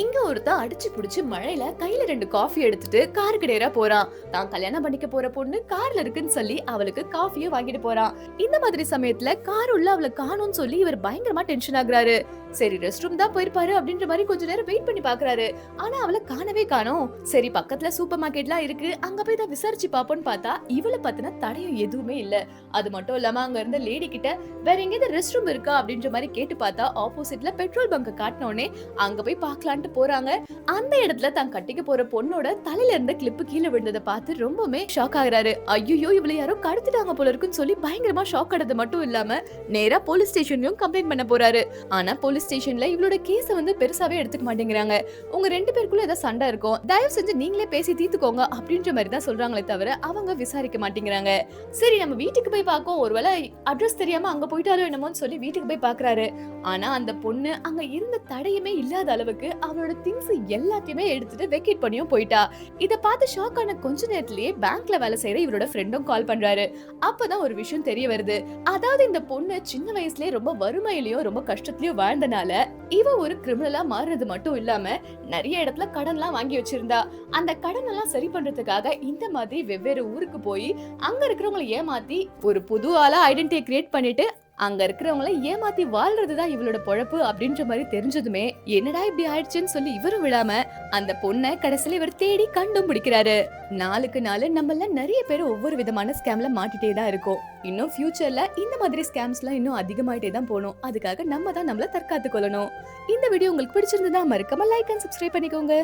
இங்க ஒருத்தன் அடிச்சு புடிச்சு மழையில கையில 2 காஃபி எடுத்துட்டு காருக்கு நேரா போறான். தான் கல்யாணம் பண்ணிக்க போற பொண்ணு கார்ல இருக்குன்னு சொல்லி அவளுக்கு காஃபியை வாங்கிட்டு போறான். இந்த மாதிரி சமயத்துல கார் உள்ள அவளை காணோம்னு சொல்லி இவர் பயங்கரமா டென்ஷன் ஆகுறாரு. சரி ரெஸ்ட் ரூம் தான் போயிருப்பாரு அப்படின்ற மாதிரி கொஞ்ச நேரம் வெயிட் பண்ணி பாக்குறாரு. ஆனா அவளை காணவே காணோம். சரி பக்கத்துல சூப்பர் மார்க்கெட்லாம் இருக்கு, அங்க போய் தான் விசாரிச்சு பாப்போம்னு பார்த்தா இவளை பத்தின தடயம் எதுவுமே இல்ல. அது மட்டும் இல்லாம அங்க இருந்த லேடி கிட்ட வேற எங்கேயாவது ரெஸ்ட் ரூம் இருக்கா அப்படின்ற மாதிரி கேட்டு பார்த்தா ஆப்போசிட்ல பெட்ரோல் பங்க் காட்டினோடனே அங்க போய் பார்க்கலான்ட்டு போறாங்க. அந்த இடத்துல தான் கட்டிக்க போற பொண்ணோட தலையில இருந்த கிளிப்பு கீழே விழுந்ததை பார்த்து ரொம்பவே ஷாக் ஆகுறாரு. ஐயோ இவளை யாரோ கடத்திட்டாங்க போல இருக்குன்னு சொல்லி பயங்கரமா ஷாக் ஆனது மட்டும் இல்லாம நேரா போலீஸ் ஸ்டேஷன்லயும் கம்ப்ளைண்ட் பண்ண போறாரு. ஆனா போலீஸ் ஸ்டேஷன்ல இவளோட கேஸ பெருசாவே எடுத்துக்க மாட்டேங்கிறாங்க. உங்க 2 பேருக்குள்ள ஏதாவது சண்டை இருக்கும், தயவு செஞ்சு நீங்களே பேசி தீர்த்துக்கோங்க அப்படின்ற மாதிரி தான் சொல்றாங்களே தவிர அவங்க விசாரிக்க மாட்டேங்கிறாங்க. சரி நம்ம வீட்டுக்கு போய் பார்ப்போம், ஒருவேளை அட்ரஸ் தெரியாம அங்க போயிட்டாலோ என்னமோன்னு சொல்லி வீட்டுக்கு போய் பாக்குறாரு. ஆனா அந்த பொண்ணு அங்க இருந்த தடையுமே இல்லாத அளவுக்கு அவளோட திங்ஸ் எல்லாத்தையுமே எடுத்துட்டு வெக்கேட் பண்ணியும் போயிட்டா. இத பார்த்து ஷாக் ஆன கொஞ்ச நேரத்திலேயே பேங்க்ல வேலை செய்யற இவரோட ஃப்ரெண்டும் கால் பண்றாரு. அப்பதான் ஒரு விஷயம் தெரிய வருது. அதாவது இந்த பொண்ணு சின்ன வயசுலயே ரொம்ப வறுமையிலயும் ரொம்ப கஷ்டத்திலயும் வாழ்ந்தனால இவ ஒரு கிரிமினலா மாறுறது மட்டும் இல்லாம நிறைய இடத்துல கடன்லாம் வாங்கி வச்சிருந்தா. அந்த கடன் எல்லாம் சரி பண்றதுக்காக இந்த மாதிரி வெவ்வேறு ஊருக்கு போய் அங்க இருக்கிறவங்களை ஏமாத்தி ஒரு புது ஆளா ஐடென்டிட்டியை கிரியேட் பண்ணிட்டு அங்க இருக்கிறவங்கள ஏமாத்தி வாழ்றதுதான் இவளோட பொழப்பு அப்படின்ற மாதிரி தெரிஞ்சதுமே என்னடா இப்படி ஆயிடுச்சுன்னு சொல்லி இவரும் விடாம அந்த பொண்ணை கடைசியில இவர் தேடி கண்டுபிடிக்கிறாரு. நாளுக்கு நாள் நம்மள நிறைய பேர் ஒவ்வொரு விதமான ஸ்கேம்ல மாட்டிட்டே தான் இருக்கும். இன்னும் ஃபியூச்சர்ல இந்த மாதிரி ஸ்கேம்ஸ்லாம் இன்னும் அதிகமாயிட்டே தான் போகணும். அதுக்காக நம்ம தான் நம்மள தற்காத்து கொள்ளணும். இந்த வீடியோ உங்களுக்கு பிடிச்சிருந்ததா மறக்காம லைக் அண்ட் சப்ஸ்கிரைப் பண்ணிக்கோங்க.